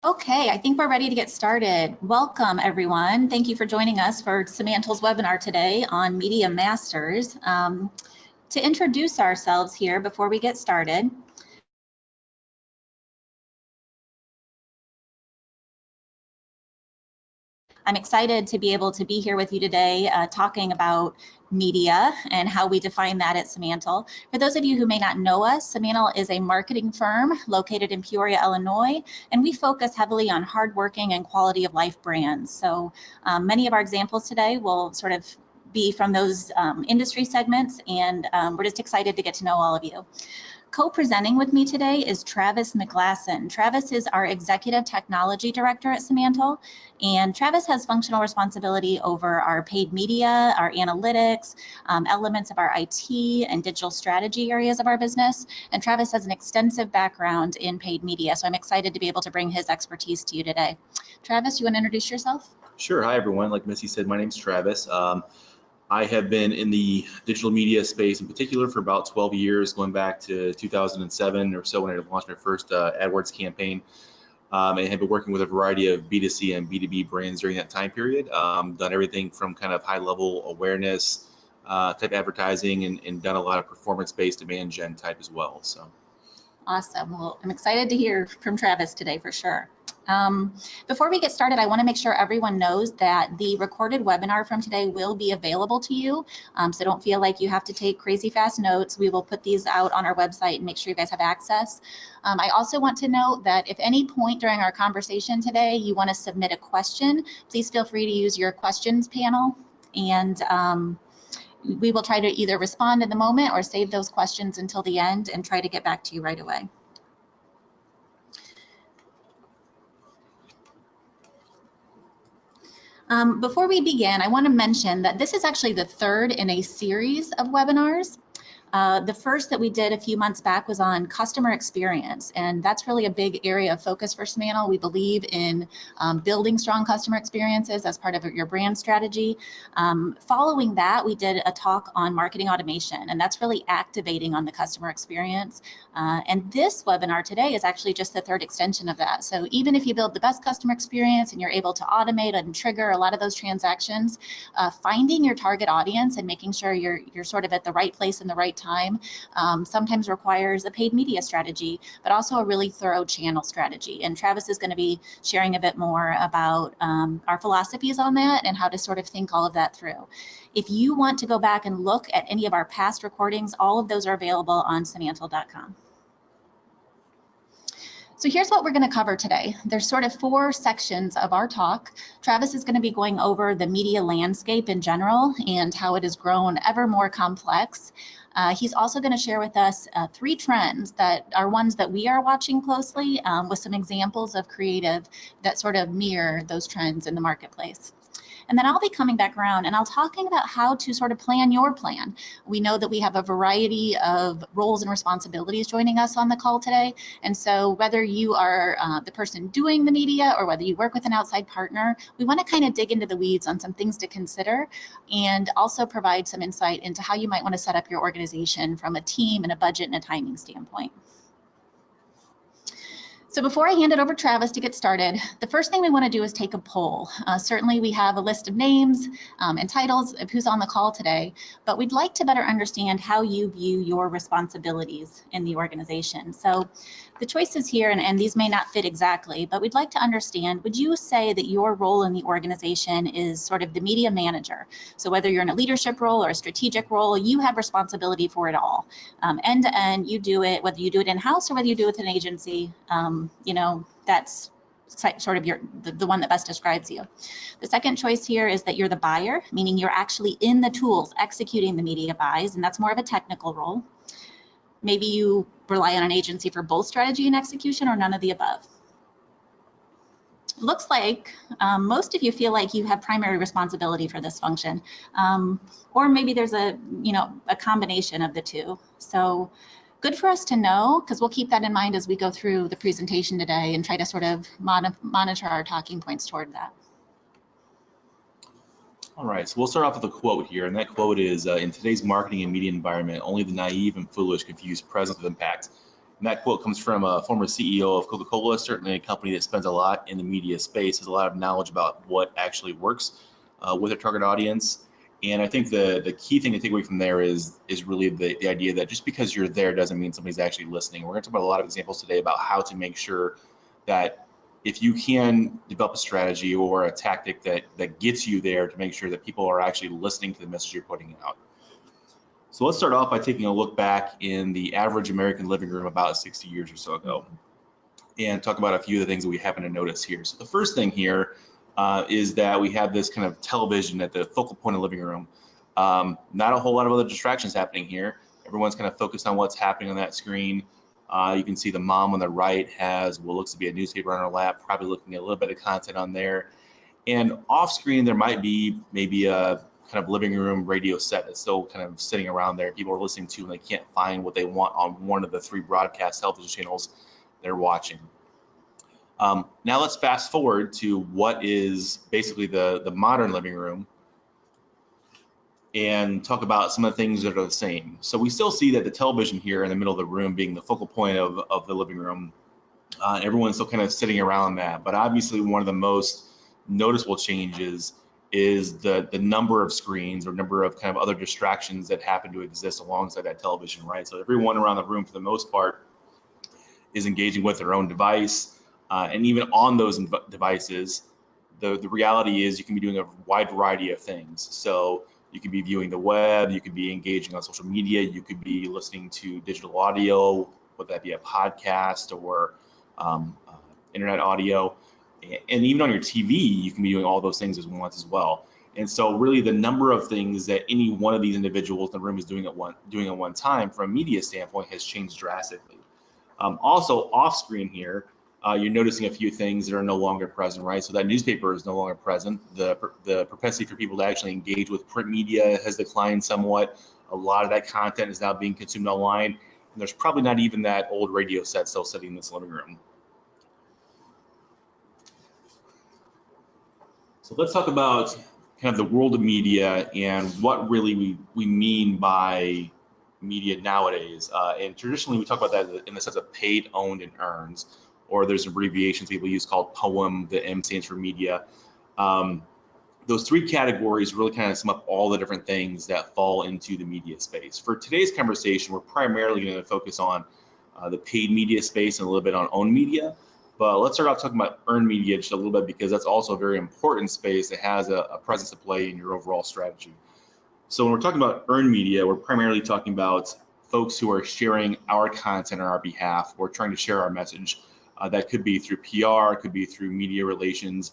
Okay, I think we're ready to get started. Welcome, everyone. Thank you for joining us for Samantha's webinar today on Media Masters. To introduce ourselves here before we get started, I'm excited to be able to be here with you today talking about media and how we define that at Samantle. For those of you who may not know us, Samantle is a marketing firm located in Peoria, Illinois, and we focus heavily on hardworking and quality of life brands. So many of our examples today will sort of be from those industry segments, and we're just excited to get to know all of you. Co-presenting with me today is Travis McGlasson. Travis is our Executive Technology Director at Samantle, and Travis has functional responsibility over our paid media, our analytics, elements of our IT and digital strategy areas of our business. And Travis has an extensive background in paid media, so I'm excited to be able to bring his expertise to you today. Travis, you want to introduce yourself? Sure. Hi, everyone. Like Missy said, my name's Travis. I have been in the digital media space in particular for about 12 years, going back to 2007 or so when I launched my first AdWords campaign, and have been working with a variety of B2C and B2B brands during that time period. Done everything from kind of high-level awareness type advertising and done a lot of performance-based demand gen type as well. So. Awesome. Well, I'm excited to hear from Travis today for sure. Before we get started, I want to make sure everyone knows that the recorded webinar from today will be available to you. So don't feel like you have to take crazy fast notes. We will put these out on our website and make sure you guys have access. I also want to note that if any point during our conversation today you want to submit a question, please feel free to use your questions panel, and we will try to either respond in the moment or save those questions until the end and try to get back to you right away. Before we begin, I want to mention that this is actually the third in a series of webinars. The first that we did a few months back was on customer experience, and that's really a big area of focus for Samantle. We believe in building strong customer experiences as part of your brand strategy. Following that, we did a talk on marketing automation, and that's really activating on the customer experience. And this webinar today is actually just the third extension of that. So even if you build the best customer experience and you're able to automate and trigger a lot of those transactions, finding your target audience and making sure you're sort of at the right place in the right time sometimes requires a paid media strategy, but also a really thorough channel strategy. And Travis is going to be sharing a bit more about our philosophies on that and how to sort of think all of that through. If you want to go back and look at any of our past recordings, all of those are available on samantle.com. So here's what we're going to cover today. There's sort of four sections of our talk. Travis is going to be going over the media landscape in general and how it has grown ever more complex. He's also going to share with us three trends that are ones that we are watching closely with some examples of creative that sort of mirror those trends in the marketplace. And then I'll be coming back around and I'll talking about how to sort of plan your plan. We know that we have a variety of roles and responsibilities joining us on the call today. And so whether you are the person doing the media or whether you work with an outside partner, we want to kind of dig into the weeds on some things to consider and also provide some insight into how you might want to set up your organization from a team and a budget and a timing standpoint. So before I hand it over to Travis to get started, the first thing we want to do is take a poll. Certainly we have a list of names and titles of who's on the call today, but we'd like to better understand how you view your responsibilities in the organization. So the choices here, and these may not fit exactly, but we'd like to understand, would you say that your role in the organization is sort of the media manager? So whether you're in a leadership role or a strategic role, you have responsibility for it all. End to end, you do it, whether you do it in-house or whether you do it with an agency. You know, that's sort of the one that best describes you. The second choice here is that you're the buyer, meaning you're actually in the tools executing the media buys, and that's more of a technical role. Maybe you rely on an agency for both strategy and execution, or none of the above. Looks like most of you feel like you have primary responsibility for this function, or maybe there's a combination of the two. So good for us to know, because we'll keep that in mind as we go through the presentation today and try to sort of monitor our talking points toward that. All right, so we'll start off with a quote here, and that quote is, in today's marketing and media environment, only the naive and foolish confuse presence with impact. And that quote comes from a former CEO of Coca-Cola, certainly a company that spends a lot in the media space, has a lot of knowledge about what actually works with their target audience. And I think the key thing to take away from there is really the idea that just because you're there doesn't mean somebody's actually listening. We're going to talk about a lot of examples today about how to make sure that if you can develop a strategy or a tactic that gets you there to make sure that people are actually listening to the message you're putting out. So let's start off by taking a look back in the average American living room about 60 years or so ago and talk about a few of the things that we happen to notice here. So the first thing here is that we have this kind of television at the focal point of the living room. Not a whole lot of other distractions happening here. Everyone's kind of focused on what's happening on that screen. You can see the mom on the right has what looks to be a newspaper on her lap, probably looking at a little bit of content on there. And off screen, there might be maybe a kind of living room radio set that's still kind of sitting around there. People are listening to and they can't find what they want on one of the 3 broadcast television channels they're watching. Now let's fast forward to what is basically the modern living room and talk about some of the things that are the same. So we still see that the television here in the middle of the room being the focal point of the living room. Everyone's still kind of sitting around that, but obviously one of the most noticeable changes is the number of screens or number of kind of other distractions that happen to exist alongside that television, right? So everyone around the room, for the most part, is engaging with their own device, and even on those devices, the reality is you can be doing a wide variety of things. So you could be viewing the web, you could be engaging on social media, you could be listening to digital audio, whether that be a podcast or internet audio. And even on your TV, you can be doing all those things at once as well. And so really the number of things that any one of these individuals in the room is doing at one time from a media standpoint has changed drastically. Also off screen here, you're noticing a few things that are no longer present, right? So that newspaper is no longer present. The propensity for people to actually engage with print media has declined somewhat. A lot of that content is now being consumed online. And there's probably not even that old radio set still sitting in this living room. So let's talk about kind of the world of media and what really we mean by media nowadays. And traditionally we talk about that in the sense of paid, owned, and earned, or there's abbreviations people use called POEM, the M stands for media. Those 3 categories really kind of sum up all the different things that fall into the media space. For today's conversation, we're primarily going to focus on the paid media space and a little bit on owned media. But let's start off talking about earned media just a little bit because that's also a very important space that has a presence to play in your overall strategy. So when we're talking about earned media, we're primarily talking about folks who are sharing our content on our behalf. We're trying to share our message. That could be through PR, it could be through media relations,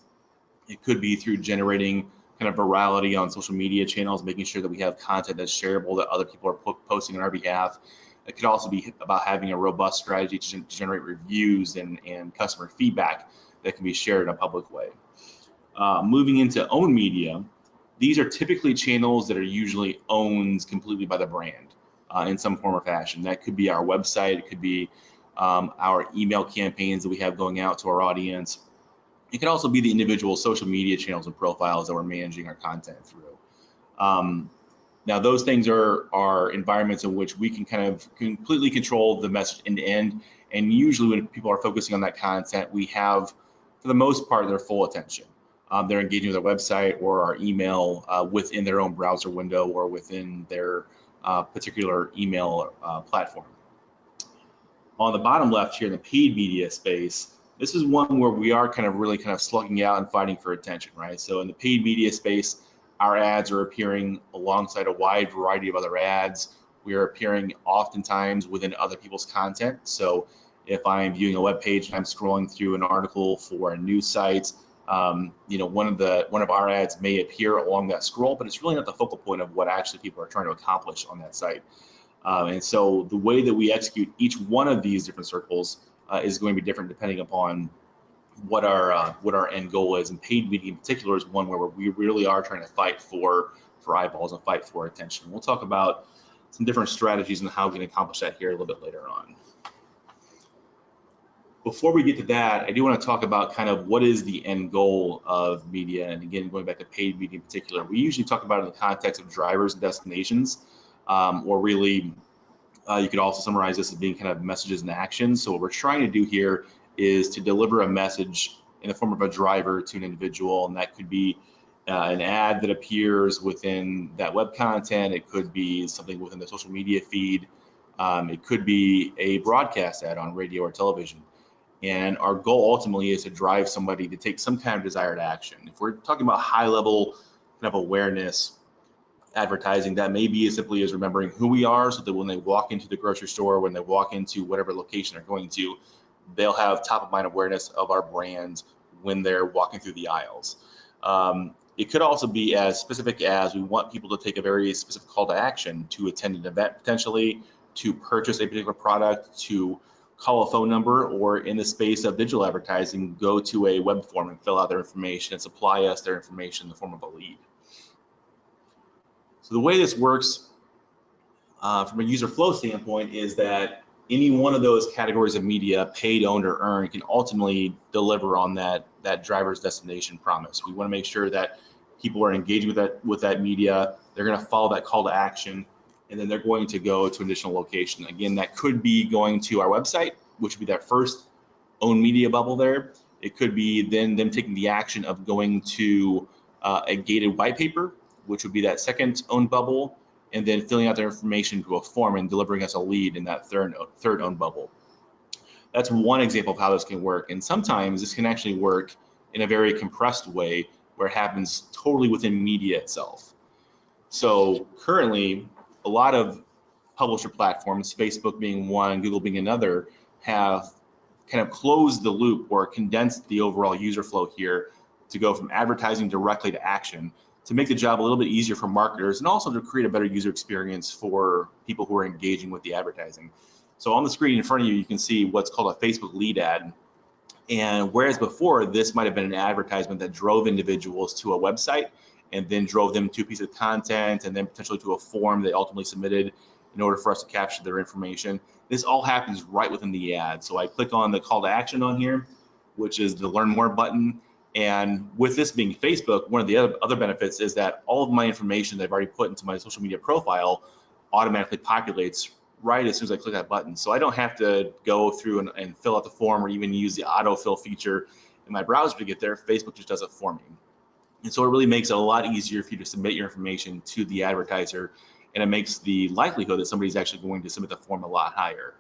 it could be through generating kind of virality on social media channels, making sure that we have content that's shareable that other people are posting on our behalf. It could also be about having a robust strategy to generate reviews and customer feedback that can be shared in a public way. Moving into owned media, these are typically channels that are usually owned completely by the brand in some form or fashion. That could be our website, it could be our email campaigns that we have going out to our audience. It could also be the individual social media channels and profiles that we're managing our content through. Now, those things are environments in which we can kind of completely control the message end to end. And usually when people are focusing on that content, we have, for the most part, their full attention. They're engaging with our website or our email within their own browser window or within their particular email platform. On the bottom left here in the paid media space, this is one where we are really slugging out and fighting for attention, right? So in the paid media space, our ads are appearing alongside a wide variety of other ads. We are appearing oftentimes within other people's content. So if I'm viewing a web page and I'm scrolling through an article for a news site, one of our ads may appear along that scroll, but it's really not the focal point of what actually people are trying to accomplish on that site. And so the way that we execute each one of these different circles is going to be different depending upon what our end goal is. And paid media in particular is one where we really are trying to fight for eyeballs and fight for attention. We'll talk about some different strategies and how we can accomplish that here a little bit later on. Before we get to that, I do want to talk about kind of what is the end goal of media. And again, going back to paid media in particular, we usually talk about it in the context of drivers and destinations, or really You could also summarize this as being kind of messages and actions. So what we're trying to do here is to deliver a message in the form of a driver to an individual, and that could be an ad that appears within that web content. It could be something within the social media feed. It could be a broadcast ad on radio or television. And our goal ultimately is to drive somebody to take some kind of desired action. If we're talking about high level kind of awareness advertising, that may be as simply as remembering who we are, so that when they walk into the grocery store, when they walk into whatever location they're going to, they'll have top of mind awareness of our brand when they're walking through the aisles. It could also be as specific as we want people to take a very specific call to action to attend an event potentially, to purchase a particular product, to call a phone number, or in the space of digital advertising, go to a web form and fill out their information and supply us their information in the form of a lead. So the way this works from a user flow standpoint is that any one of those categories of media, paid, owned, or earned, can ultimately deliver on that driver's destination promise. We want to make sure that people are engaging with that media. They're going to follow that call to action, and then they're going to go to an additional location. Again, that could be going to our website, which would be that first owned media bubble there. It could be then them taking the action of going to a gated white paper, which would be that second owned bubble, and then filling out their information to a form and delivering us a lead in that third owned bubble. That's one example of how this can work. And sometimes this can actually work in a very compressed way where it happens totally within media itself. So currently, a lot of publisher platforms, Facebook being one, Google being another, have kind of closed the loop or condensed the overall user flow here to go from advertising directly to action, to make the job a little bit easier for marketers and also to create a better user experience for people who are engaging with the advertising. So on the screen in front of you, you can see what's called a Facebook lead ad. And whereas before, this might have been an advertisement that drove individuals to a website and then drove them to a piece of content and then potentially to a form they ultimately submitted in order for us to capture their information. This all happens right within the ad. So I click on the call to action on here, which is the learn more button. And with this being Facebook, one of the other benefits is that all of my information that I've already put into my social media profile automatically populates right as soon as I click that button. So I don't have to go through and fill out the form or even use the autofill feature in my browser to get there. Facebook just does it for me. And so it really makes it a lot easier for you to submit your information to the advertiser, and it makes the likelihood that somebody's actually going to submit the form a lot higher.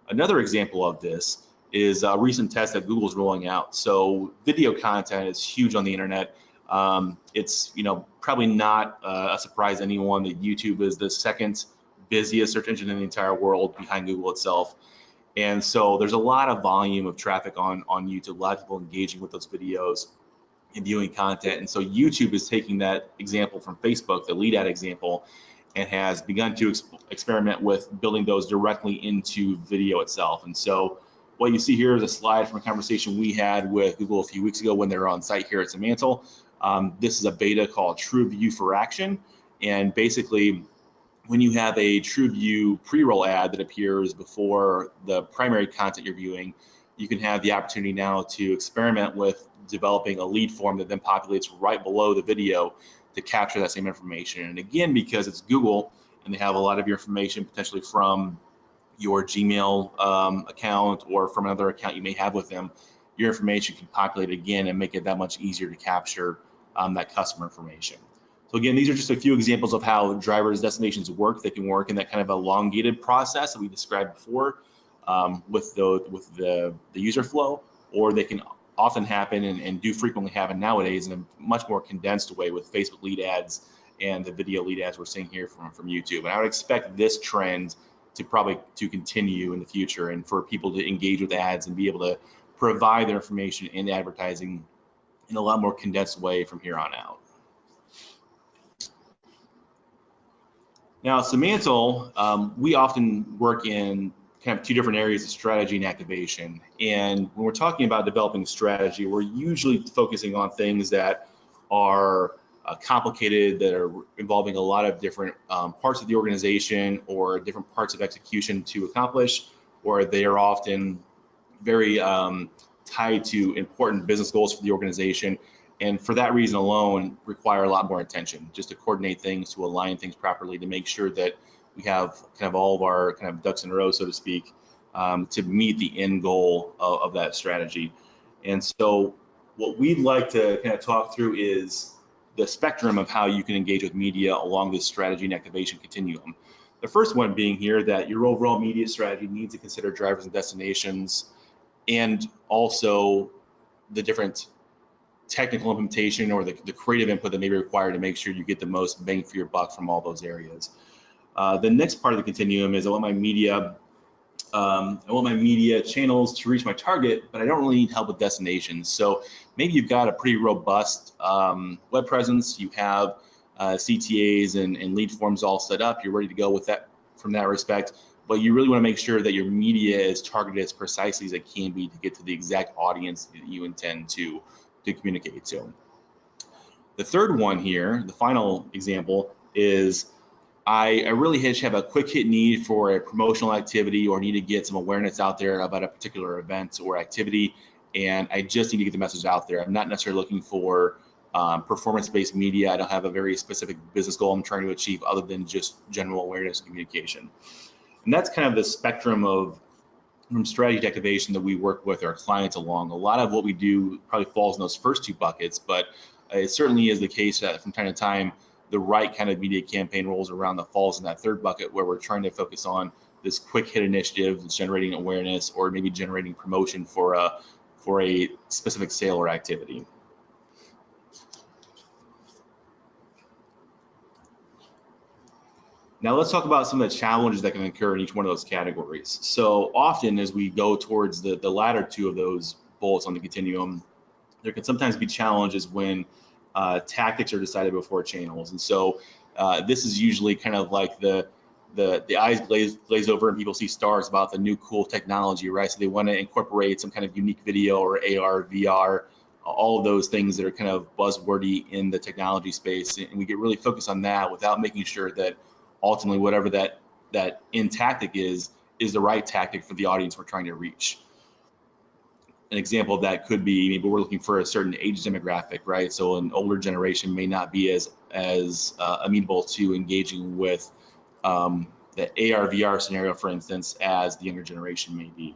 Another example of this is a recent test that Google's rolling out. So video content is huge on the internet. It's probably not a surprise to anyone that YouTube is the second busiest search engine in the entire world behind Google itself. And so there's a lot of volume of traffic on YouTube, a lot of people engaging with those videos and viewing content. And so YouTube is taking that example from Facebook, the lead ad example, and has begun to experiment with building those directly into video itself. And so what you see here is a slide from a conversation we had with Google a few weeks ago when they were on site here at Simantel. This is a beta called TrueView for Action. And basically, when you have a TrueView pre-roll ad that appears before the primary content you're viewing, you can have the opportunity now to experiment with developing a lead form that then populates right below the video to capture that same information. And again, because it's Google and they have a lot of your information potentially from your Gmail account or from another account you may have with them, your information can populate again and make it that much easier to capture that customer information. So again, these are just a few examples of how drivers' destinations work. They can work in that kind of elongated process that we described before with the user flow, or they can often happen and do frequently happen nowadays in a much more condensed way with Facebook lead ads and the video lead ads we're seeing here from YouTube. And I would expect this trend to continue in the future, and for people to engage with ads and be able to provide their information in advertising in a lot more condensed way from here on out. Now, at Simantel, we often work in kind of two different areas of strategy and activation. And when we're talking about developing strategy, we're usually focusing on things that are complicated, that are involving a lot of different parts of the organization or different parts of execution to accomplish, or they are often very tied to important business goals for the organization. And for that reason alone, require a lot more attention just to coordinate things, to align things properly, to make sure that we have kind of all of our kind of ducks in a row, so to speak, to meet the end goal of that strategy. And so what we'd like to kind of talk through is the spectrum of how you can engage with media along this strategy and activation continuum. The first one being here that your overall media strategy needs to consider drivers and destinations, and also the different technical implementation or the creative input that may be required to make sure you get the most bang for your buck from all those areas. The next part of the continuum is I want my media channels to reach my target, but I don't really need help with destinations. So maybe you've got a pretty robust web presence, you have CTAs and lead forms all set up, you're ready to go with that from that respect, but you really want to make sure that your media is targeted as precisely as it can be to get to the exact audience that you intend to communicate to. The third one here, the final example, is I really have a quick hit need for a promotional activity or need to get some awareness out there about a particular event or activity, and I just need to get the message out there. I'm not necessarily looking for performance-based media. I don't have a very specific business goal I'm trying to achieve other than just general awareness and communication. And that's kind of the spectrum from strategy to activation that we work with our clients along. A lot of what we do probably falls in those first two buckets, but it certainly is the case that from time to time, the right kind of media campaign rolls around that falls in that third bucket where we're trying to focus on this quick hit initiative that's generating awareness or maybe generating promotion for a specific sale or activity. Now let's talk about some of the challenges that can occur in each one of those categories. So often as we go towards the latter two of those bullets on the continuum, there can sometimes be challenges when tactics are decided before channels. And so this is usually kind of like the eyes glaze over and people see stars about the new cool technology, right? So they want to incorporate some kind of unique video or AR, VR, all of those things that are kind of buzzwordy in the technology space. And we get really focused on that without making sure that ultimately whatever that end tactic is the right tactic for the audience we're trying to reach. An example of that could be maybe we're looking for a certain age demographic, right? So an older generation may not be as amenable to engaging with the AR, VR scenario, for instance, as the younger generation may be.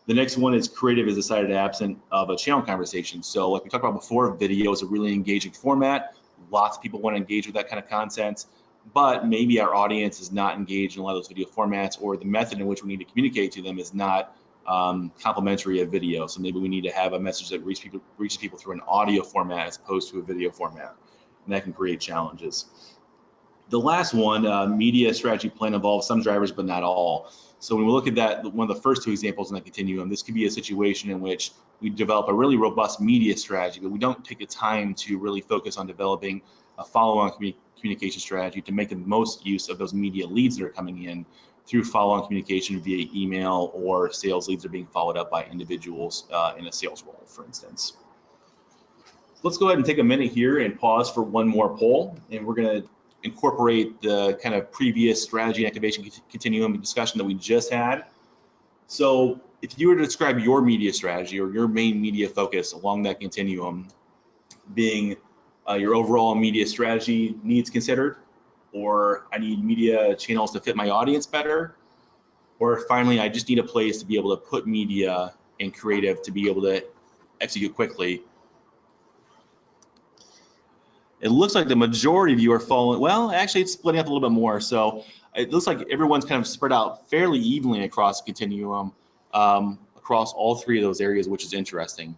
The next one is creative is decided absent of a channel conversation. So like we talked about before, video is a really engaging format. Lots of people want to engage with that kind of content, but maybe our audience is not engaged in a lot of those video formats, or the method in which we need to communicate to them is not complementary of video. So maybe we need to have a message that reaches people through an audio format as opposed to a video format, and that can create challenges. The last one, media strategy plan, involves some drivers but not all. So when we look at that, one of the first two examples in that continuum, this could be a situation in which we develop a really robust media strategy, but we don't take the time to really focus on developing a follow-on communication strategy to make the most use of those media leads that are coming in through follow-on communication via email, or sales leads are being followed up by individuals in a sales role, for instance. Let's go ahead and take a minute here and pause for one more poll, and we're going to incorporate the kind of previous strategy and activation continuum discussion that we just had. So if you were to describe your media strategy or your main media focus along that continuum, being your overall media strategy needs considered, or I need media channels to fit my audience better, or finally I just need a place to be able to put media and creative to be able to execute quickly. It looks like the majority of you are following, well, actually it's splitting up a little bit more. So it looks like everyone's kind of spread out fairly evenly across the continuum, across all three of those areas, which is interesting.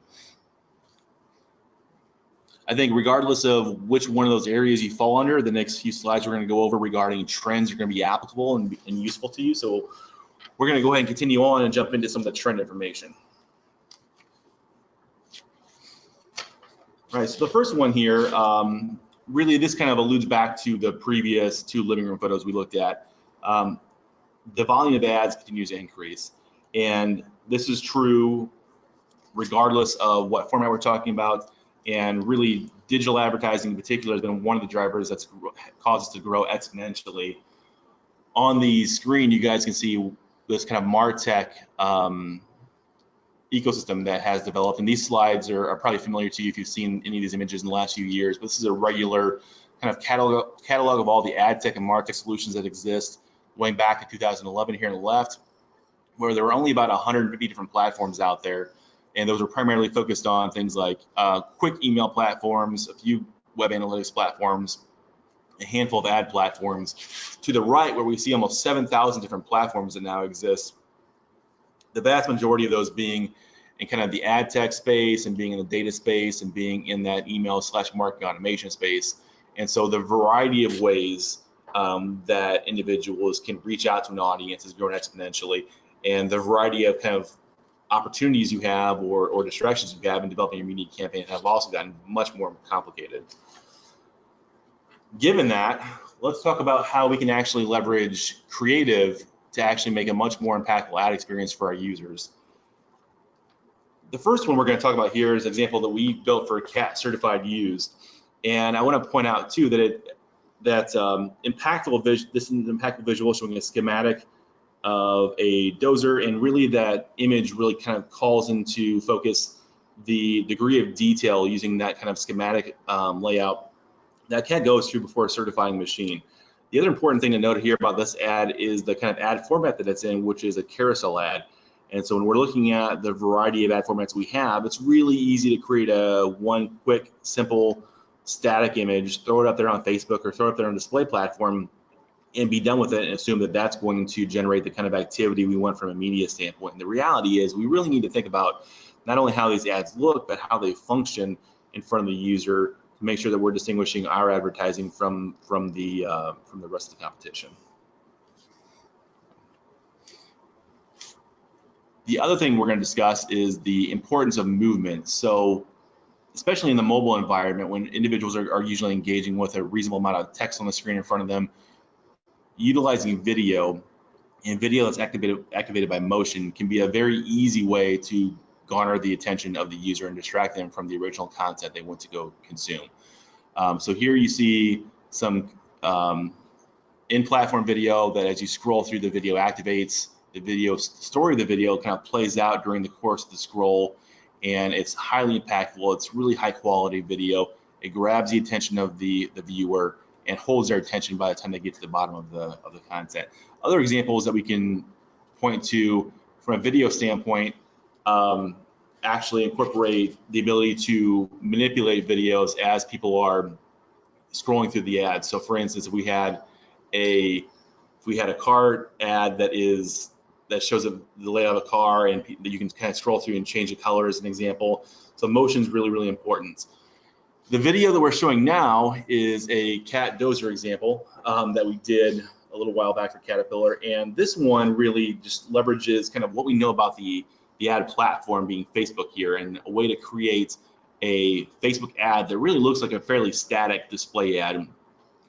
I think regardless of which one of those areas you fall under, the next few slides we're going to go over regarding trends are going to be applicable and useful to you. So we're going to go ahead and continue on and jump into some of the trend information. All right, so the first one here, really this kind of alludes back to the previous two living room photos we looked at. The volume of ads continues to increase, and this is true regardless of what format we're talking about. And really, digital advertising in particular has been one of the drivers that's caused us to grow exponentially. On the screen, you guys can see this kind of MarTech ecosystem that has developed. And these slides are probably familiar to you if you've seen any of these images in the last few years. But this is a regular kind of catalog of all the ad tech and MarTech solutions that exist. going back to 2011 here on the left, where there were only about 150 different platforms out there. And those were primarily focused on things like quick email platforms, a few web analytics platforms, a handful of ad platforms. To the right, where we see almost 7,000 different platforms that now exist, the vast majority of those being in kind of the ad tech space and being in the data space and being in that email/marketing automation space. And so the variety of ways that individuals can reach out to an audience has grown exponentially, and the variety of kind of opportunities you have or distractions you have in developing your media campaign have also gotten much more complicated. Given that, let's talk about how we can actually leverage creative to actually make a much more impactful ad experience for our users. The first one we're going to talk about here is an example that we built for CAT certified use, and I want to point out too that this is an impactful visual showing a schematic of a dozer, and really that image really kind of calls into focus the degree of detail using that kind of schematic layout that CAT goes through before certifying a machine. The other important thing to note here about this ad is the kind of ad format that it's in, which is a carousel ad. And so when we're looking at the variety of ad formats we have, it's really easy to create one quick, simple, static image, throw it up there on Facebook or throw it up there on a display platform and be done with it and assume that that's going to generate the kind of activity we want from a media standpoint. And the reality is we really need to think about not only how these ads look, but how they function in front of the user to make sure that we're distinguishing our advertising from the rest of the competition. The other thing we're going to discuss is the importance of movement. So especially in the mobile environment, when individuals are usually engaging with a reasonable amount of text on the screen in front of them, utilizing video and video that's activated by motion can be a very easy way to garner the attention of the user and distract them from the original content they want to go consume. So here you see some in-platform video that as you scroll through, the video activates. The story of the video kind of plays out during the course of the scroll, and it's highly impactful. It's really high quality video. It grabs the attention of the viewer and holds their attention by the time they get to the bottom of the content. Other examples that we can point to from a video standpoint actually incorporate the ability to manipulate videos as people are scrolling through the ad. So for instance, if we had a car ad that shows the layout of a car and that you can kind of scroll through and change the color as an example. So motion is really, really important. The video that we're showing now is a cat dozer example that we did a little while back for Caterpillar, and this one really just leverages kind of what we know about the ad platform being Facebook here, and a way to create a Facebook ad that really looks like a fairly static display ad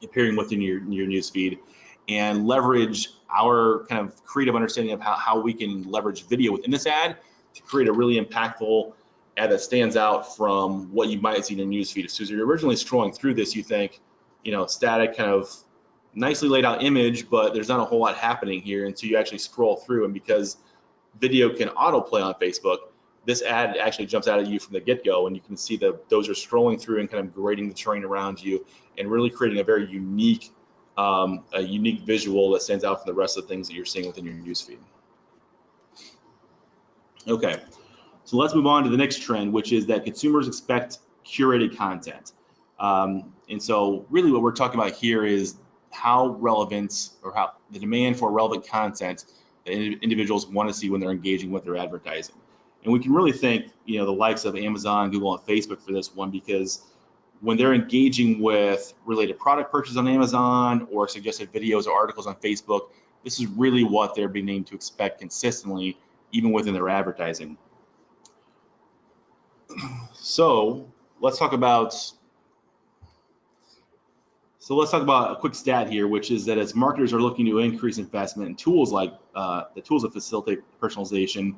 appearing within your newsfeed, and leverage our kind of creative understanding of how we can leverage video within this ad to create a really impactful ad that stands out from what you might see in your newsfeed. So as you're originally scrolling through this, you think, static, kind of nicely laid out image, but there's not a whole lot happening here until you actually scroll through. And because video can autoplay on Facebook, this ad actually jumps out at you from the get-go, and you can see those are scrolling through and kind of grading the terrain around you and really creating a very unique visual that stands out from the rest of the things that you're seeing within your newsfeed. Okay, so let's move on to the next trend, which is that consumers expect curated content. And so really what we're talking about here is how relevant, or how the demand for relevant content that individuals want to see when they're engaging with their advertising. And we can really thank the likes of Amazon, Google, and Facebook for this one, because when they're engaging with related product purchases on Amazon or suggested videos or articles on Facebook, this is really what they're beginning to expect consistently, even within their advertising. So let's talk about a quick stat here, which is that as marketers are looking to increase investment in tools like the tools that facilitate personalization,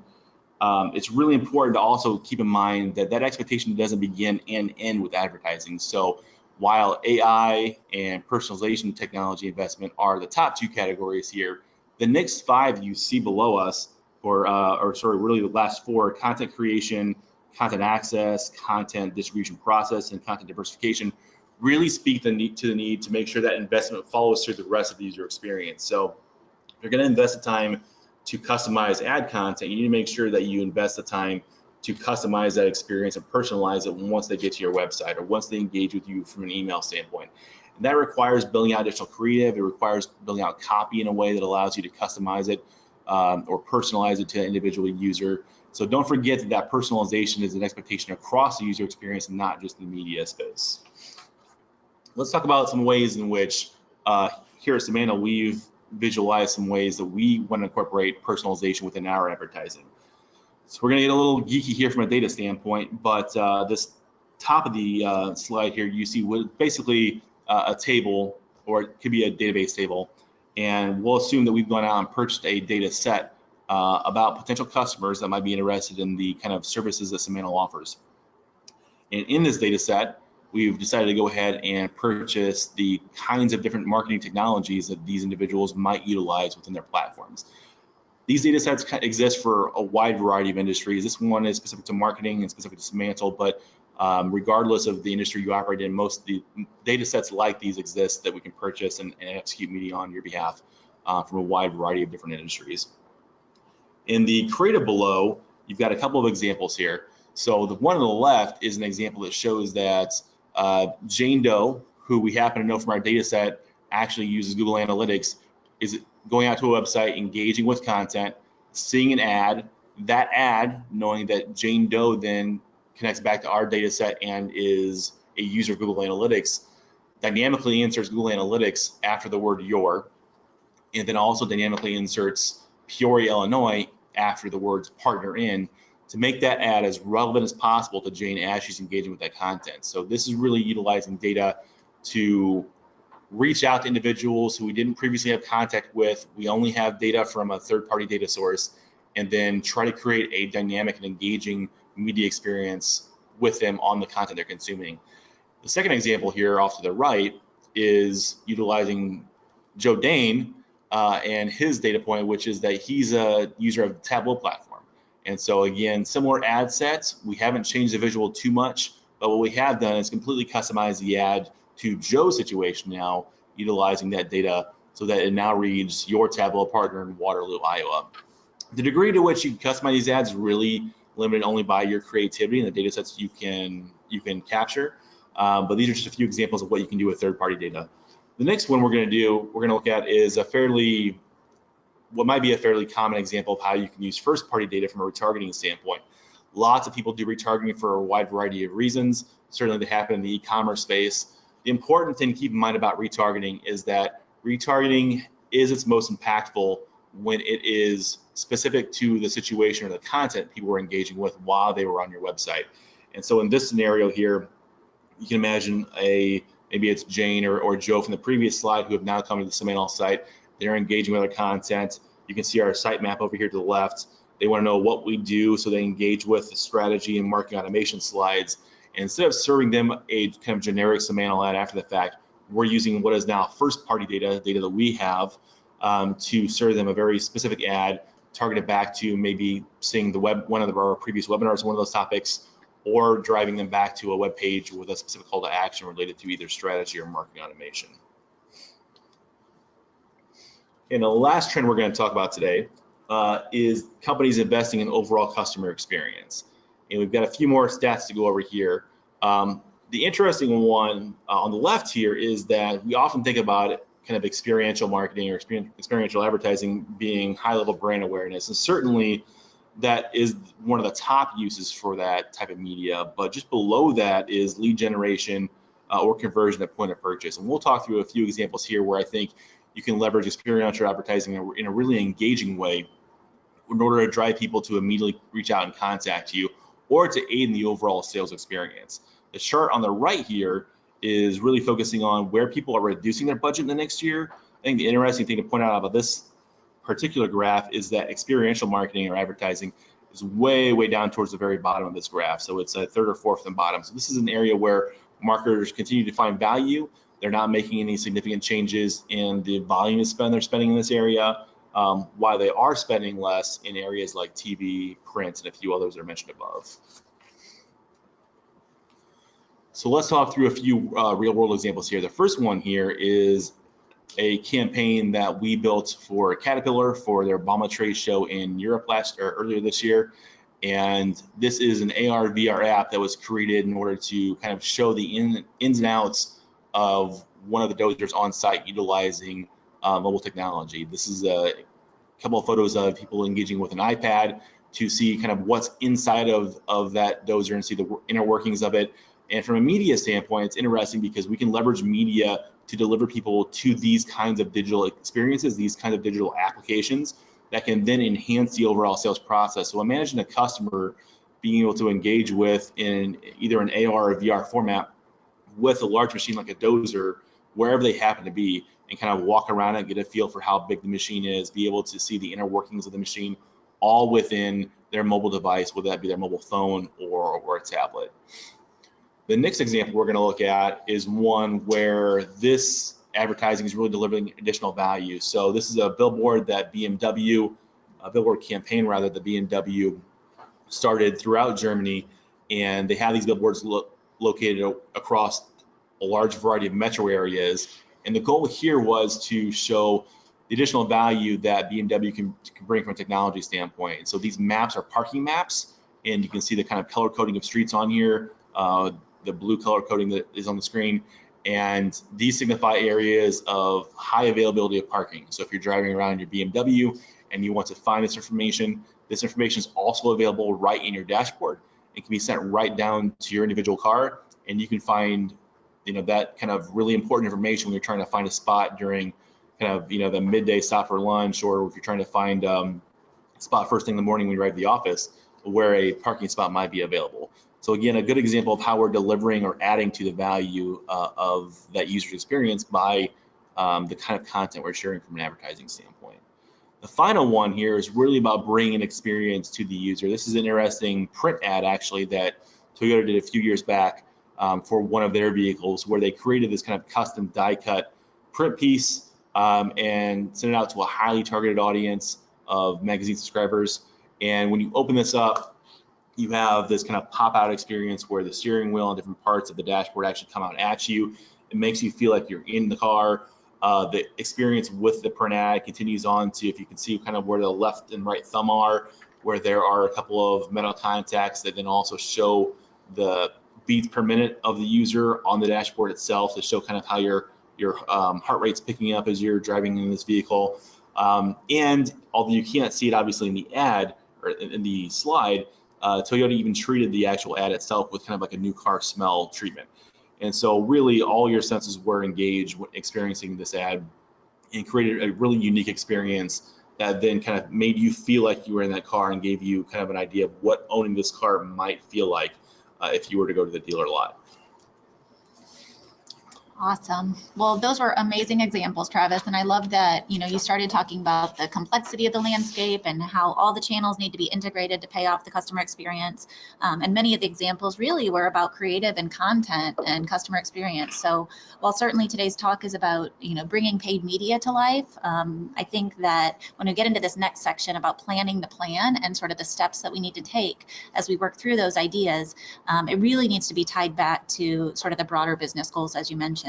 it's really important to also keep in mind that expectation doesn't begin and end with advertising. So while AI and personalization technology investment are the top two categories here, the next five you see below us, really the last four: content creation, content access, content distribution process, and content diversification, really speak to the need to make sure that investment follows through the rest of the user experience. So If you're going to invest the time to customize ad content, you need to make sure that you invest the time to customize that experience and personalize it once they get to your website or once they engage with you from an email standpoint. And that requires building out additional creative. It requires building out copy in a way that allows you to customize it or personalize it to an individual user. So don't forget that that personalization is an expectation across the user experience and not just the media space. Let's talk about some ways in which here at Savannah we've visualized some ways that we want to incorporate personalization within our advertising. So we're going to get a little geeky here from a data standpoint, but this top of the slide here you see basically a table, or it could be a database table, and we'll assume that we've gone out and purchased a data set about potential customers that might be interested in the kind of services that Savannah offers. And in this data set, we've decided to go ahead and purchase the kinds of different marketing technologies that these individuals might utilize within their platforms. These data sets exist for a wide variety of industries. This one is specific to marketing and specific to Savannah, but regardless of the industry you operate in, most of the data sets like these exist that we can purchase and execute media on your behalf from a wide variety of different industries. In the creative below, you've got a couple of examples here. So the one on the left is an example that shows that Jane Doe, who we happen to know from our data set actually uses Google Analytics, is going out to a website, engaging with content, seeing an ad, that ad, knowing that Jane Doe then connects back to our data set and is a user of Google Analytics, dynamically inserts Google Analytics after the word your, and then also dynamically inserts Peoria, Illinois after the words partner in to make that ad as relevant as possible to Jane as she's engaging with that content. So this is really utilizing data to reach out to individuals who we didn't previously have contact with. We only have data from a third-party data source, and then try to create a dynamic and engaging media experience with them on the content they're consuming. The second example here off to the right is utilizing Joe Dane and his data point, which is that he's a user of the Tableau platform. And so again, similar ad sets, we haven't changed the visual too much, but what we have done is completely customize the ad to Joe's situation now, utilizing that data so that it now reads your Tableau partner in Waterloo, Iowa. The degree to which you can customize these ads is really limited only by your creativity and the data sets you can capture. But these are just a few examples of what you can do with third-party data. The next one we're going to look at is what might be a fairly common example of how you can use first-party data from a retargeting standpoint. Lots of people do retargeting for a wide variety of reasons. Certainly they happen in the e-commerce space. The important thing to keep in mind about retargeting is that retargeting is its most impactful when it is specific to the situation or the content people were engaging with while they were on your website. And so in this scenario here, you can imagine maybe it's Jane or Joe from the previous slide who have now come to the Savannah site. They're engaging with our content. You can see our site map over here to the left. They want to know what we do, so they engage with the strategy and marketing automation slides. And instead of serving them a kind of generic Savannah ad after the fact, we're using what is now first-party data that we have to serve them a very specific ad targeted back to maybe seeing one of our previous webinars on one of those topics, or driving them back to a web page with a specific call to action related to either strategy or marketing automation. And the last trend we're going to talk about today is companies investing in overall customer experience. And we've got a few more stats to go over here. The interesting one on the left here is that we often think about kind of experiential marketing or experiential advertising being high-level brand awareness. And certainly that is one of the top uses for that type of media. But just below that is lead generation or conversion at point of purchase. And we'll talk through a few examples here where I think you can leverage experiential advertising in a really engaging way in order to drive people to immediately reach out and contact you, or to aid in the overall sales experience. The chart on the right here is really focusing on where people are reducing their budget in the next year. I think the interesting thing to point out about this particular graph is that experiential marketing or advertising is way, way down towards the very bottom of this graph. So it's a third or fourth from the bottom. So this is an area where marketers continue to find value. They're not making any significant changes in the volume of spend they're spending in this area, while they are spending less in areas like TV, print, and a few others that are mentioned above. So let's talk through a few real-world examples here. The first one here is a campaign that we built for Caterpillar for their Bauma trade show in Europe earlier this year. And this is an AR VR app that was created in order to kind of show the ins and outs of one of the dozers on site utilizing mobile technology. This is a couple of photos of people engaging with an iPad to see kind of what's inside of that dozer and see the inner workings of it. And from a media standpoint, it's interesting because we can leverage media to deliver people to these kinds of digital experiences, these kinds of digital applications that can then enhance the overall sales process. So imagine a customer being able to engage with in either an AR or VR format with a large machine like a dozer, wherever they happen to be, and kind of walk around it, get a feel for how big the machine is, be able to see the inner workings of the machine, all within their mobile device, whether that be their mobile phone or a tablet. The next example we're going to look at is one where this advertising is really delivering additional value. So this is a billboard that a billboard campaign rather, that BMW started throughout Germany, and they have these billboards located across a large variety of metro areas. And the goal here was to show the additional value that BMW can bring from a technology standpoint. So these maps are parking maps, and you can see the kind of color coding of streets on here, the blue color coding that is on the screen. And these signify areas of high availability of parking. So if you're driving around your BMW and you want to find this information is also available right in your dashboard. It can be sent right down to your individual car, and you can find, that kind of really important information when you're trying to find a spot during kind of, the midday stop for lunch, or if you're trying to find a spot first thing in the morning when you arrive at the office where a parking spot might be available. So again, a good example of how we're delivering or adding to the value of that user experience by the kind of content we're sharing from an advertising standpoint. The final one here is really about bringing experience to the user. This is an interesting print ad actually that Toyota did a few years back for one of their vehicles, where they created this kind of custom die cut print piece and sent it out to a highly targeted audience of magazine subscribers. And when you open this up, you have this kind of pop-out experience where the steering wheel and different parts of the dashboard actually come out at you. It makes you feel like you're in the car. The experience with the print ad continues on to, if you can see kind of where the left and right thumb are, where there are a couple of metal contacts that then also show the beats per minute of the user on the dashboard itself to show kind of how your heart rate's picking up as you're driving in this vehicle. And although you can't see it obviously in the ad or in the slide, Toyota even treated the actual ad itself with kind of like a new car smell treatment. And so really all your senses were engaged when experiencing this ad, and created a really unique experience that then kind of made you feel like you were in that car and gave you kind of an idea of what owning this car might feel like if you were to go to the dealer lot. Awesome. Well, those were amazing examples, Travis. And I love that, you started talking about the complexity of the landscape and how all the channels need to be integrated to pay off the customer experience. And many of the examples really were about creative and content and customer experience. So while certainly today's talk is about, bringing paid media to life, I think that when we get into this next section about planning the plan and sort of the steps that we need to take as we work through those ideas, it really needs to be tied back to sort of the broader business goals, as you mentioned.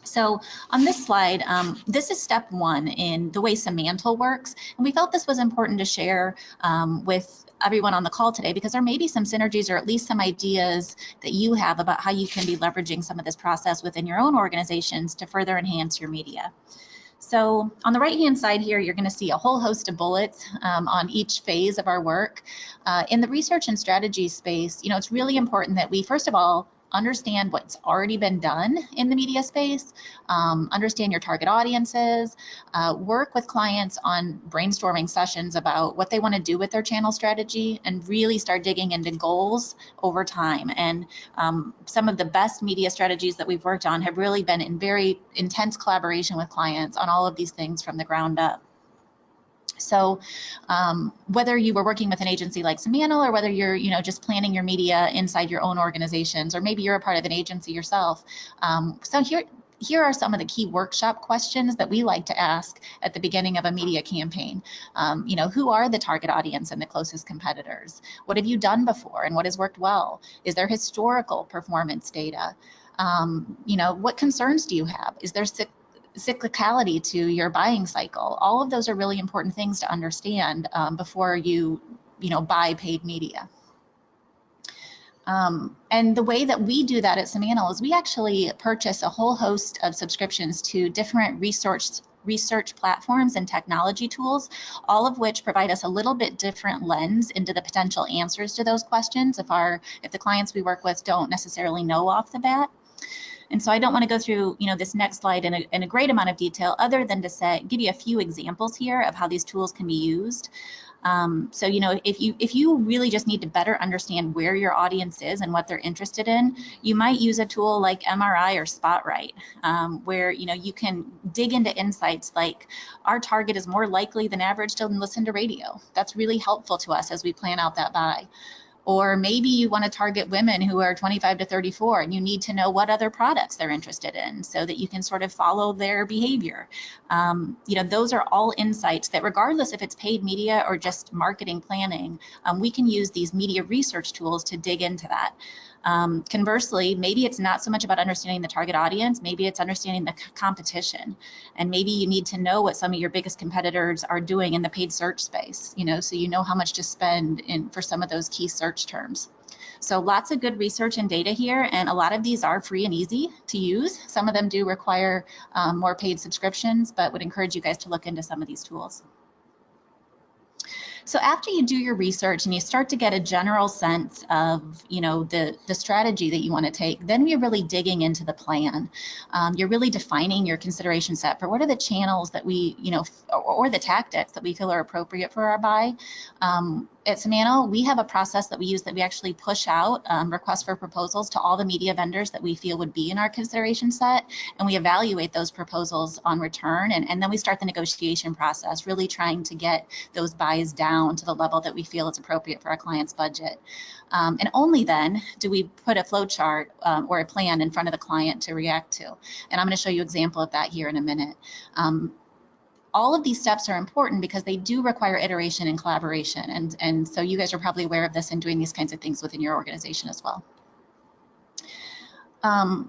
So on this slide, this is step one in the way Semantle works. And we felt this was important to share with everyone on the call today, because there may be some synergies or at least some ideas that you have about how you can be leveraging some of this process within your own organizations to further enhance your media. So on the right-hand side here, you're going to see a whole host of bullets on each phase of our work. In the research and strategy space, it's really important that we, first of all, understand what's already been done in the media space, understand your target audiences, work with clients on brainstorming sessions about what they want to do with their channel strategy, and really start digging into goals over time. And some of the best media strategies that we've worked on have really been in very intense collaboration with clients on all of these things from the ground up. So whether you were working with an agency like Semantle, or whether you're just planning your media inside your own organizations, or maybe you're a part of an agency yourself. So here are some of the key workshop questions that we like to ask at the beginning of a media campaign. Who are the target audience and the closest competitors? What have you done before and what has worked well? Is there historical performance data? What concerns do you have? Is there cyclicality to your buying cycle. All of those are really important things to understand before you buy paid media. And the way that we do that at Simantel is we actually purchase a whole host of subscriptions to different research platforms and technology tools, all of which provide us a little bit different lens into the potential answers to those questions if the clients we work with don't necessarily know off the bat. And so I don't want to go through this next slide in a great amount of detail, other than to give you a few examples here of how these tools can be used. So if you really just need to better understand where your audience is and what they're interested in, you might use a tool like MRI or Spotlight, where you can dig into insights like our target is more likely than average to listen to radio. That's really helpful to us as we plan out that buy. Or maybe you want to target women who are 25 to 34 and you need to know what other products they're interested in so that you can sort of follow their behavior. Those are all insights that, regardless if it's paid media or just marketing planning, we can use these media research tools to dig into that. Conversely, maybe it's not so much about understanding the target audience, maybe it's understanding the competition. And maybe you need to know what some of your biggest competitors are doing in the paid search space, so you know how much to spend for some of those key search terms. So lots of good research and data here, and a lot of these are free and easy to use. Some of them do require more paid subscriptions, but would encourage you guys to look into some of these tools. So after you do your research and you start to get a general sense of, the strategy that you want to take, then you're really digging into the plan. You're really defining your consideration set for what are the channels that we, or the tactics that we feel are appropriate for our buy. At Simantel, we have a process that we use that we actually push out requests for proposals to all the media vendors that we feel would be in our consideration set, and we evaluate those proposals on return, and then we start the negotiation process, really trying to get those buys down to the level that we feel is appropriate for our client's budget. And only then do we put a flow chart or a plan in front of the client to react to. And I'm going to show you an example of that here in a minute. All of these steps are important because they do require iteration and collaboration. And so you guys are probably aware of this and doing these kinds of things within your organization as well.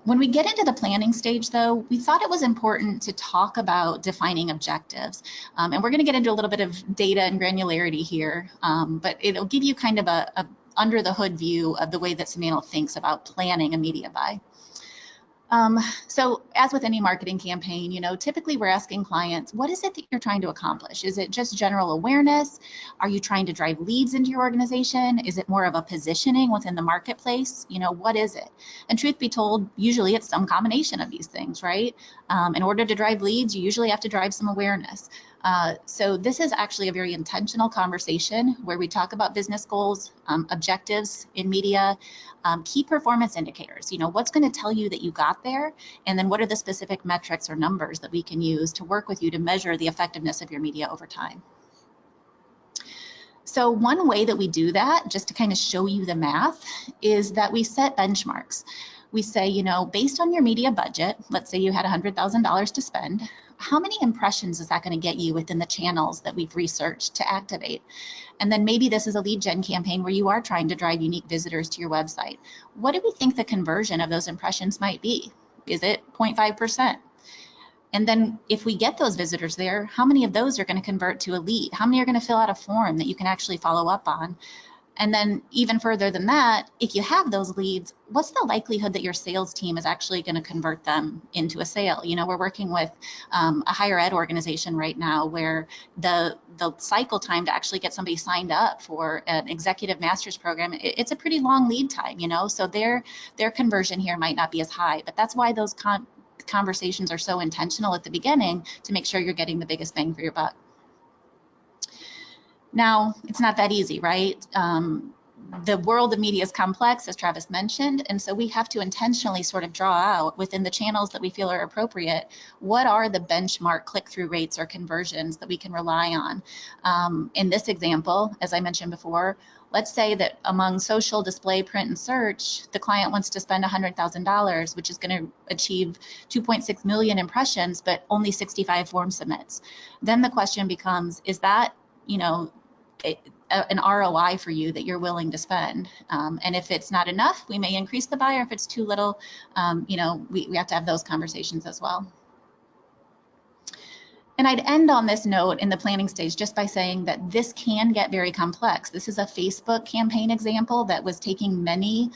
When we get into the planning stage, though, we thought it was important to talk about defining objectives. And we're going to get into a little bit of data and granularity here, but it'll give you kind of a under the hood view of the way that Simantel thinks about planning a media buy. So as with any marketing campaign, typically we're asking clients, what is it that you're trying to accomplish? Is it just general awareness? Are you trying to drive leads into your organization? Is it more of a positioning within the marketplace? What is it? And truth be told, usually it's some combination of these things, right? In order to drive leads, you usually have to drive some awareness. So this is actually a very intentional conversation where we talk about business goals, objectives in media, key performance indicators, what's going to tell you that you got there, and then what are the specific metrics or numbers that we can use to work with you to measure the effectiveness of your media over time. So one way that we do that, just to kind of show you the math, is that we set benchmarks. We say, based on your media budget, let's say you had $100,000 to spend, how many impressions is that going to get you within the channels that we've researched to activate? And then maybe this is a lead gen campaign where you are trying to drive unique visitors to your website. What do we think the conversion of those impressions might be? Is it 0.5%? And then if we get those visitors there, how many of those are going to convert to a lead? How many are going to fill out a form that you can actually follow up on? And then even further than that, if you have those leads, what's the likelihood that your sales team is actually going to convert them into a sale? We're working with a higher ed organization right now where the cycle time to actually get somebody signed up for an executive master's program, it's a pretty long lead time, so their conversion here might not be as high, but that's why those conversations are so intentional at the beginning to make sure you're getting the biggest bang for your buck. Now, it's not that easy, right? The world of media is complex, as Travis mentioned, and so we have to intentionally sort of draw out within the channels that we feel are appropriate, what are the benchmark click-through rates or conversions that we can rely on. In this example, as I mentioned before, let's say that among social, display, print, and search, the client wants to spend $100,000, which is going to achieve 2.6 million impressions, but only 65 form submits. Then the question becomes, is that, an ROI for you that you're willing to spend? And if it's not enough, we may increase the buy, or if it's too little, we have to have those conversations as well. And I'd end on this note in the planning stage just by saying that this can get very complex. This is a Facebook campaign example that was taking many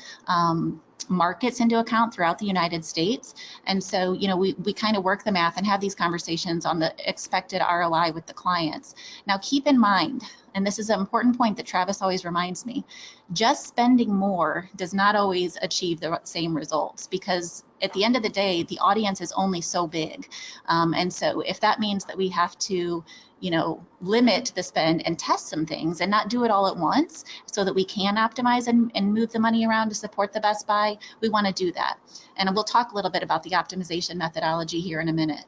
markets into account throughout the United States. And so, you know, we kind of work the math and have these conversations on the expected ROI with the clients. Now, keep in mind, and this is an important point that Travis always reminds me, just spending more does not always achieve the same results, because at the end of the day, the audience is only so big. And so if that means that we have to, you know, limit the spend and test some things and not do it all at once so that we can optimize and move the money around to support the best buy, we want to do that. And we'll talk a little bit about the optimization methodology here in a minute.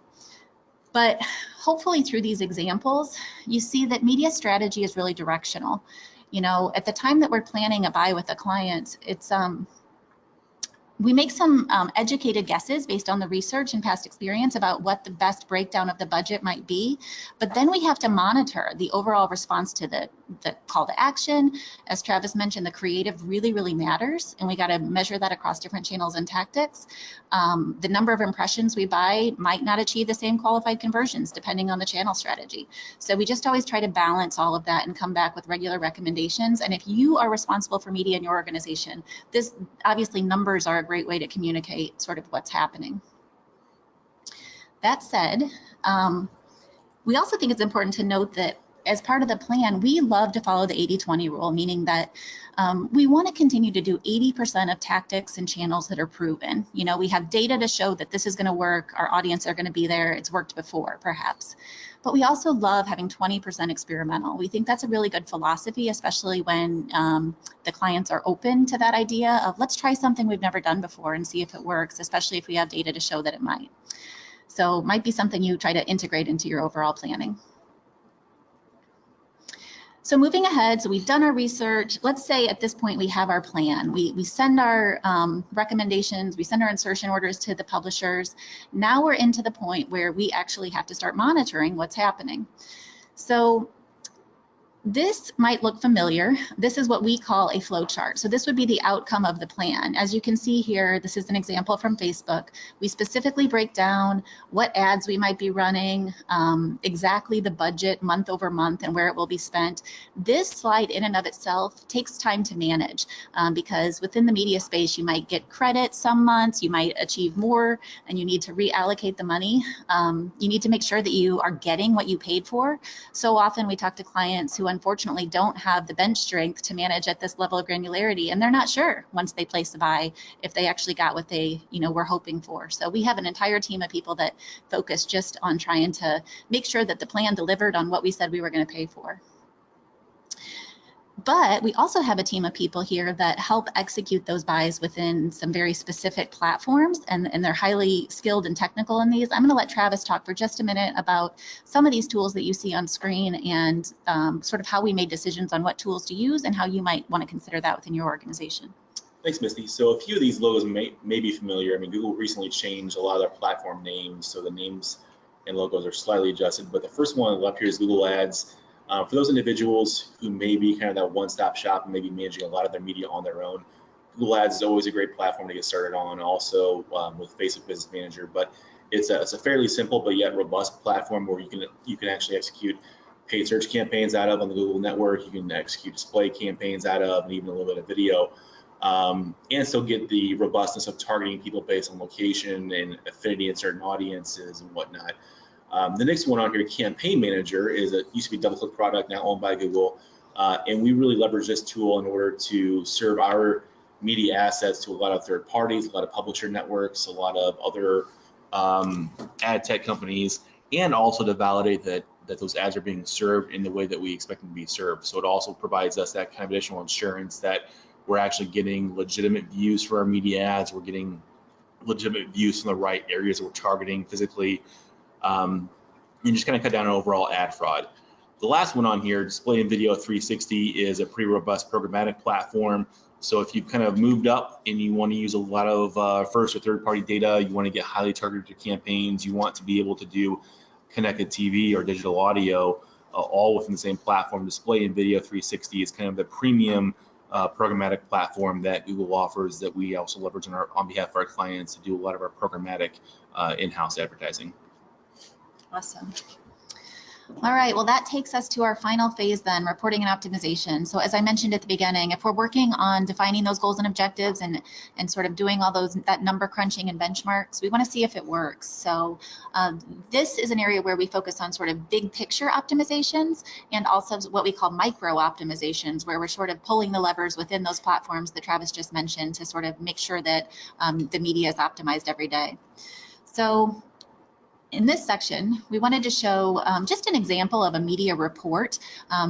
But hopefully through these examples, you see that media strategy is really directional. You know, at the time that we're planning a buy with a client, it's we make some educated guesses based on the research and past experience about what the best breakdown of the budget might be, but then we have to monitor the overall response to the call to action. As Travis mentioned, the creative really, really matters, and we got to measure that across different channels and tactics. The number of impressions we buy might not achieve the same qualified conversions depending on the channel strategy. So we just always try to balance all of that and come back with regular recommendations. And if you are responsible for media in your organization, this obviously numbers are a great way to communicate sort of what's happening. That said, we also think it's important to note that as part of the plan, we love to follow the 80-20 rule, meaning that we want to continue to do 80% of tactics and channels that are proven. You know, we have data to show that this is going to work, our audience are going to be there, it's worked before, perhaps. But we also love having 20% experimental. We think that's a really good philosophy, especially when the clients are open to that idea of let's try something we've never done before and see if it works, especially if we have data to show that it might. So it might be something you try to integrate into your overall planning. So moving ahead, so we've done our research. Let's say at this point we have our plan. We send our recommendations, we send our insertion orders to the publishers. Now we're into the point where we actually have to start monitoring what's happening. So this might look familiar. This is what we call a flow chart. So this would be the outcome of the plan. As you can see here, this is an example from Facebook. We specifically break down what ads we might be running, exactly the budget month over month and where it will be spent. This slide in and of itself takes time to manage because within the media space, you might get credit some months, you might achieve more, and you need to reallocate the money. You need to make sure that you are getting what you paid for. So often we talk to clients who unfortunately don't have the bench strength to manage at this level of granularity, and they're not sure once they place a buy if they actually got what they were hoping for. So we have an entire team of people that focus just on trying to make sure that the plan delivered on what we said we were going to pay for. But we also have a team of people here that help execute those buys within some very specific platforms, and they're highly skilled and technical in these. I'm going to let Travis talk for just a minute about some of these tools that you see on screen and sort of how we made decisions on what tools to use and how you might want to consider that within your organization. Thanks, Misty. So a few of these logos may be familiar. I mean, Google recently changed a lot of their platform names, so the names and logos are slightly adjusted. But the first one on the left here is Google Ads. For those individuals who may be kind of that one-stop shop and maybe managing a lot of their media on their own, Google Ads is always a great platform to get started on, also with Facebook Business Manager. But it's a fairly simple but yet robust platform where you can actually execute paid search campaigns out of on the Google network. You can execute display campaigns out of, and even a little bit of video, and still get the robustness of targeting people based on location and affinity in certain audiences and whatnot. The next one on here, Campaign Manager, used to be a DoubleClick product, now owned by Google, and we really leverage this tool in order to serve our media assets to a lot of third parties, a lot of publisher networks, a lot of other ad tech companies, and also to validate that those ads are being served in the way that we expect them to be served. So it also provides us that kind of additional insurance that we're actually getting legitimate views for our media ads, we're getting legitimate views from the right areas that we're targeting physically, and just kind of cut down on overall ad fraud. The last one on here, Display and Video 360, is a pretty robust programmatic platform. So if you've kind of moved up and you want to use a lot of first or third party data, you want to get highly targeted campaigns, you want to be able to do connected TV or digital audio, all within the same platform, Display and Video 360 is kind of the premium programmatic platform that Google offers that we also leverage on behalf of our clients to do a lot of our programmatic in-house advertising. Awesome. All right, well, that takes us to our final phase then, reporting and optimization. So as I mentioned at the beginning, if we're working on defining those goals and objectives and sort of doing all that number crunching and benchmarks, we want to see if it works. So this is an area where we focus on sort of big picture optimizations and also what we call micro optimizations, where we're sort of pulling the levers within those platforms that Travis just mentioned to sort of make sure that the media is optimized every day. So in this section, we wanted to show just an example of a media report.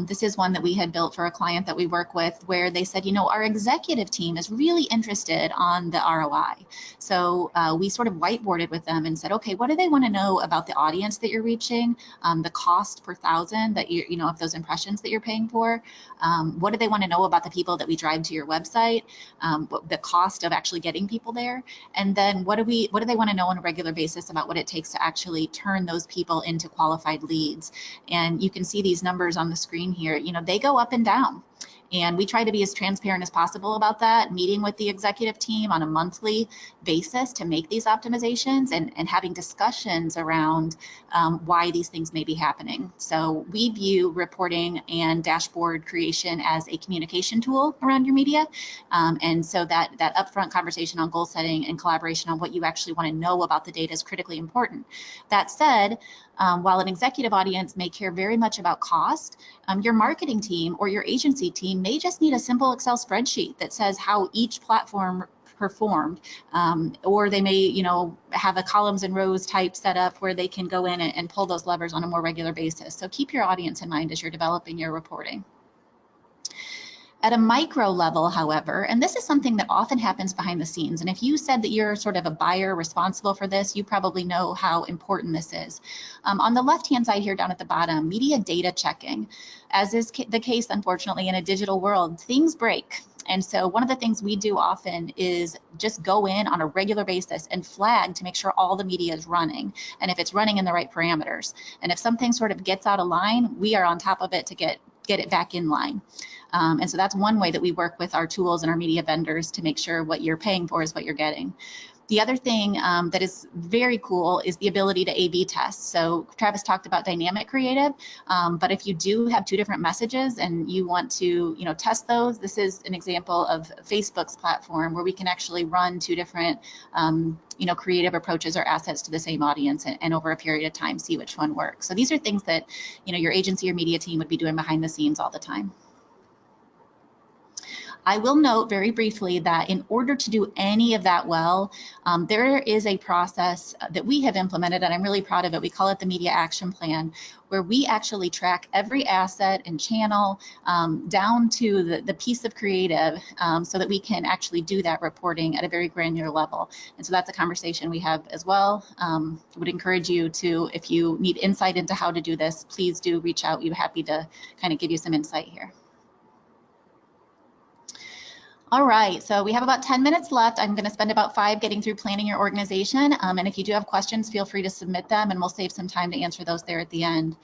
This is one that we had built for a client that we work with, where they said, you know, our executive team is really interested on the ROI. So we sort of whiteboarded with them and said, okay, what do they want to know about the audience that you're reaching, the cost per thousand that you know, of those impressions that you're paying for? What do they want to know about the people that we drive to your website, the cost of actually getting people there? And then what do they want to know on a regular basis about what it takes to actually turn those people into qualified leads? And you can see these numbers on the screen here. You know, they go up and down. And we try to be as transparent as possible about that, meeting with the executive team on a monthly basis to make these optimizations and having discussions around why these things may be happening. So we view reporting and dashboard creation as a communication tool around your media. And so that upfront conversation on goal setting and collaboration on what you actually want to know about the data is critically important. That said, while an executive audience may care very much about cost, your marketing team or your agency team may just need a simple Excel spreadsheet that says how each platform performed, or they may, you know, have a columns and rows type setup where they can go in and pull those levers on a more regular basis. So keep your audience in mind as you're developing your reporting. At a micro level, however, and this is something that often happens behind the scenes, and if you said that you're sort of a buyer responsible for this, you probably know how important this is. On the left-hand side here down at the bottom, media data checking. As is the case, unfortunately, in a digital world, things break. And so one of the things we do often is just go in on a regular basis and flag to make sure all the media is running, and if it's running in the right parameters. And if something sort of gets out of line, we are on top of it to get it back in line. And so that's one way that we work with our tools and our media vendors to make sure what you're paying for is what you're getting. The other thing that is very cool is the ability to A/B test. So Travis talked about dynamic creative, but if you do have two different messages and you want to, you know, test those, this is an example of Facebook's platform where we can actually run two different, you know, creative approaches or assets to the same audience and over a period of time see which one works. So these are things that, you know, your agency or media team would be doing behind the scenes all the time. I will note very briefly that in order to do any of that well, there is a process that we have implemented, and I'm really proud of it. We call it the Media Action Plan, where we actually track every asset and channel down to the piece of creative so that we can actually do that reporting at a very granular level. And so that's a conversation we have as well. I would encourage you to, if you need insight into how to do this, please do reach out. We're happy to kind of give you some insight here. All right, so we have about 10 minutes left. I'm going to spend about 5 getting through planning your organization. And if you do have questions, feel free to submit them and we'll save some time to answer those there at the end.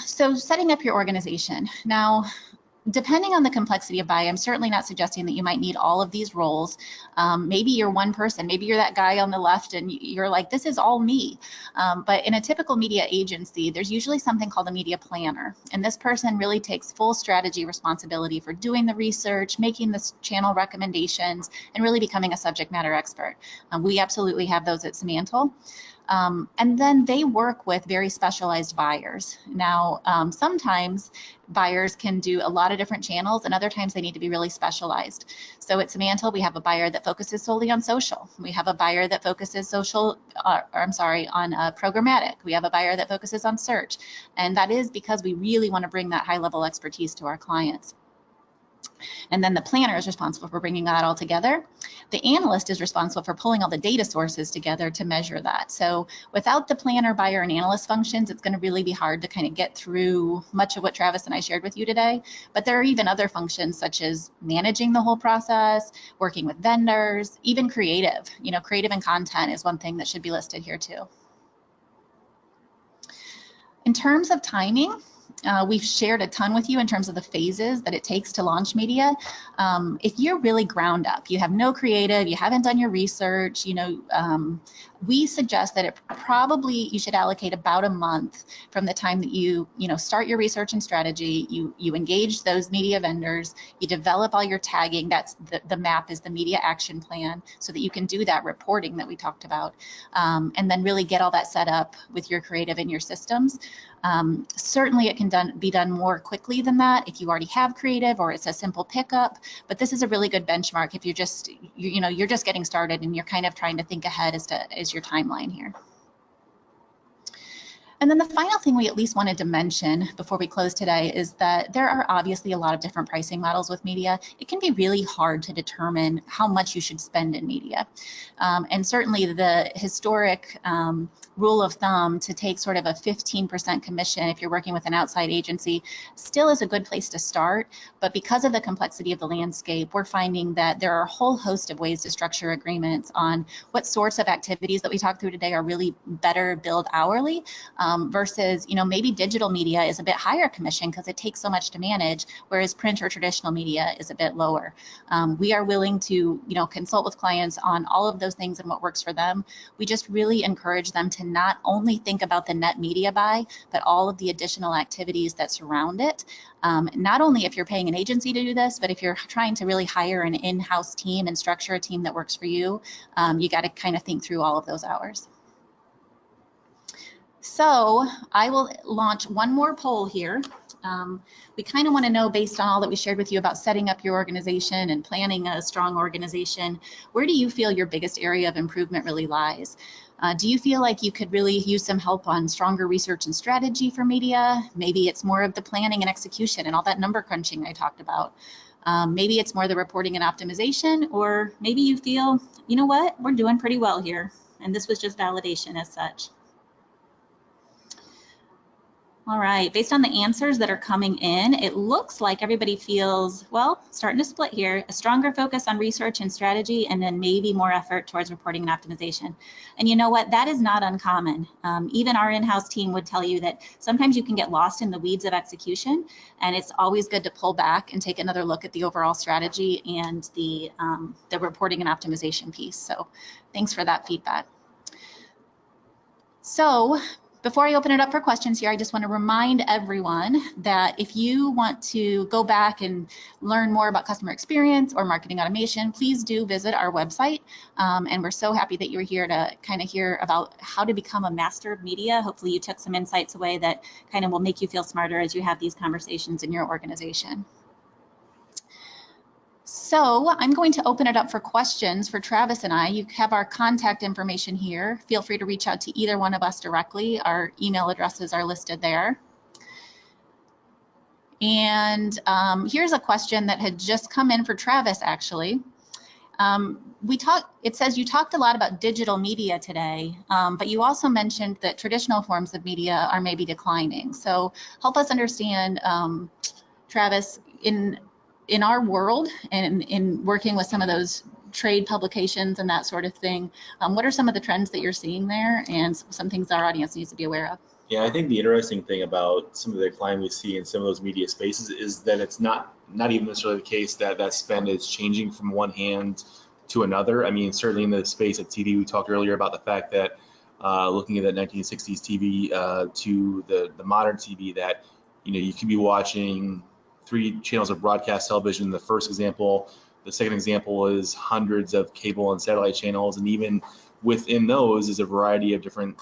So setting up your organization. Now, depending on the complexity of buy, I'm certainly not suggesting that you might need all of these roles. Maybe you're one person, maybe you're that guy on the left and you're like, this is all me. But in a typical media agency, there's usually something called a media planner. And this person really takes full strategy responsibility for doing the research, making the channel recommendations, and really becoming a subject matter expert. We absolutely have those at Semantle. And then they work with very specialized buyers. Now, sometimes buyers can do a lot of different channels, and other times they need to be really specialized. So at Semantle, we have a buyer that focuses solely on social. We have a buyer that focuses on programmatic. We have a buyer that focuses on search. And that is because we really want to bring that high-level expertise to our clients. And then the planner is responsible for bringing that all together. The analyst is responsible for pulling all the data sources together to measure that. So without the planner, buyer, and analyst functions, it's going to really be hard to kind of get through much of what Travis and I shared with you today. But there are even other functions such as managing the whole process, working with vendors, even creative. You know, creative and content is one thing that should be listed here too. In terms of timing, we've shared a ton with you in terms of the phases that it takes to launch media. If you're really ground up, you have no creative, you haven't done your research, we suggest that you should allocate about a month from the time that you start your research and strategy, you engage those media vendors, you develop all your tagging. That's the map is the media action plan, so that you can do that reporting that we talked about, and then really get all that set up with your creative and your systems. Certainly it can be done more quickly than that if you already have creative or it's a simple pickup, but this is a really good benchmark if you're just getting started and you're kind of trying to think ahead as your timeline here. And then the final thing we at least wanted to mention before we close today is that there are obviously a lot of different pricing models with media. It can be really hard to determine how much you should spend in media. And certainly the historic rule of thumb to take sort of a 15% commission if you're working with an outside agency still is a good place to start. But because of the complexity of the landscape, we're finding that there are a whole host of ways to structure agreements on what sorts of activities that we talked through today are really better billed hourly. Versus, maybe digital media is a bit higher commission because it takes so much to manage, whereas print or traditional media is a bit lower. We are willing to, consult with clients on all of those things and what works for them. We just really encourage them to not only think about the net media buy, but all of the additional activities that surround it. Not only if you're paying an agency to do this, but if you're trying to really hire an in-house team and structure a team that works for you, you got to kind of think through all of those hours. So I will launch one more poll here. We kind of want to know, based on all that we shared with you about setting up your organization and planning a strong organization, where do you feel your biggest area of improvement really lies? Do you feel like you could really use some help on stronger research and strategy for media? Maybe it's more of the planning and execution and all that number crunching I talked about. Maybe it's more the reporting and optimization, or maybe you feel, you know what, we're doing pretty well here, and this was just validation as such. All right, based on the answers that are coming in, it looks like everybody feels, well, starting to split here, a stronger focus on research and strategy, and then maybe more effort towards reporting and optimization. And you know what, that is not uncommon. Even our in-house team would tell you that sometimes you can get lost in the weeds of execution, and it's always good to pull back and take another look at the overall strategy and the reporting and optimization piece. So thanks for that feedback. So before I open it up for questions here, I just want to remind everyone that if you want to go back and learn more about customer experience or marketing automation, please do visit our website. And we're so happy that you're here to kind of hear about how to become a master of media. Hopefully you took some insights away that kind of will make you feel smarter as you have these conversations in your organization. So I'm going to open it up for questions for Travis and I. You have our contact information here. Feel free to reach out to either one of us directly. Our email addresses are listed there. And here's a question that had just come in for Travis, actually. It says you talked a lot about digital media today, but you also mentioned that traditional forms of media are maybe declining. So help us understand, Travis, in our world and in working with some of those trade publications and that sort of thing, what are some of the trends that you're seeing there and some things our audience needs to be aware of? Yeah, I think the interesting thing about some of the decline we see in some of those media spaces is that it's not even necessarily the case that that spend is changing from one hand to another. I mean, certainly in the space of TV, we talked earlier about the fact that looking at that 1960s TV to the modern TV, that you can be watching 3 channels of broadcast television. The first example. The second example is hundreds of cable and satellite channels, and even within those is a variety of different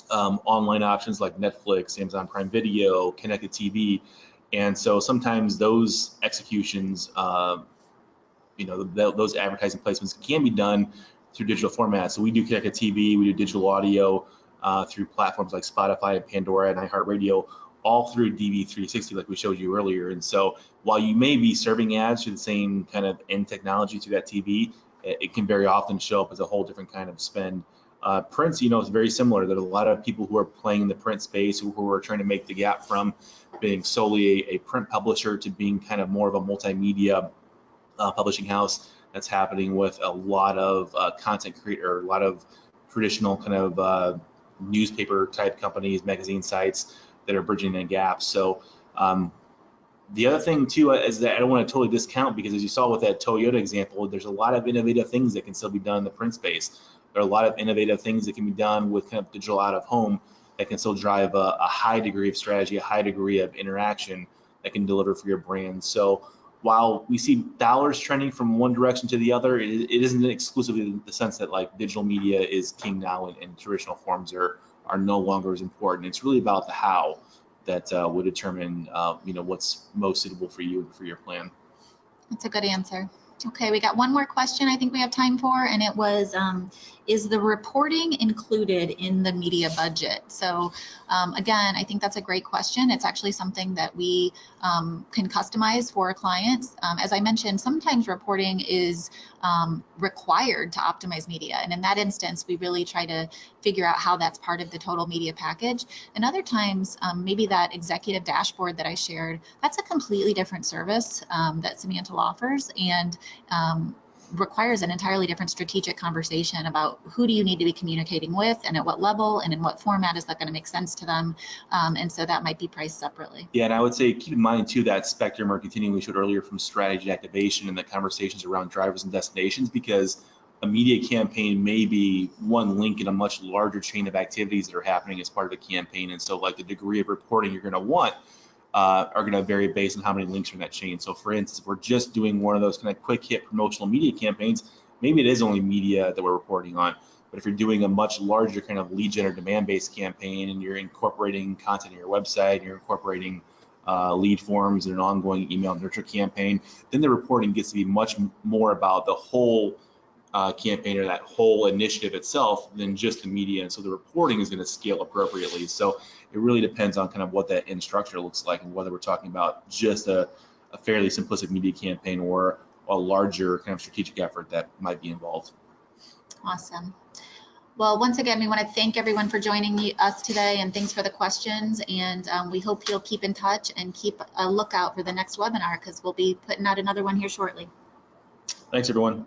online options like Netflix, Amazon Prime Video, connected TV. And so sometimes those executions, those advertising placements can be done through digital formats. So we do connected TV, we do digital audio through platforms like Spotify and Pandora and iHeartRadio, all through DV360 like we showed you earlier. And so while you may be serving ads through the same kind of end technology through that TV, it can very often show up as a whole different kind of spend. Print, is very similar. There's a lot of people who are playing in the print space who are trying to make the gap from being solely a print publisher to being kind of more of a multimedia publishing house. That's happening with a lot of content creator, a lot of traditional kind of newspaper type companies, magazine sites that are bridging the gap. So the other thing too is that I don't want to totally discount, because as you saw with that Toyota example, there's a lot of innovative things that can still be done in the print space. There are a lot of innovative things that can be done with kind of digital out of home that can still drive a high degree of strategy, a high degree of interaction that can deliver for your brand. So while we see dollars trending from one direction to the other, it isn't exclusively the sense that like digital media is king now and traditional forms are no longer as important. It's really about the how that would determine what's most suitable for you and for your plan. That's a good answer. Okay, we got one more question I think we have time for, and it was, is the reporting included in the media budget? So again, I think that's a great question. It's actually something that we can customize for our clients. As I mentioned, sometimes reporting is required to optimize media, and in that instance, we really try to figure out how that's part of the total media package. And other times, maybe that executive dashboard that I shared, that's a completely different service that Simantel offers, and requires an entirely different strategic conversation about who do you need to be communicating with and at what level and in what format is that going to make sense to them, and so that might be priced separately. Yeah, and I would say keep in mind too that spectrum or continuum we showed earlier from strategy activation and the conversations around drivers and destinations, because a media campaign may be one link in a much larger chain of activities that are happening as part of a campaign, and so like the degree of reporting you're going to want are going to vary based on how many links are in that chain. So for instance, if we're just doing one of those kind of quick hit promotional media campaigns, maybe it is only media that we're reporting on. But if you're doing a much larger kind of lead gen or demand-based campaign and you're incorporating content in your website, and you're incorporating lead forms and an ongoing email nurture campaign, then the reporting gets to be much more about the whole campaign or that whole initiative itself than just the media, and so the reporting is going to scale appropriately. So it really depends on kind of what that end structure looks like and whether we're talking about just a fairly simplistic media campaign or a larger kind of strategic effort that might be involved. Awesome. Well, once again, we want to thank everyone for joining us today, and thanks for the questions, and we hope you'll keep in touch and keep a lookout for the next webinar, because we'll be putting out another one here shortly. Thanks, everyone.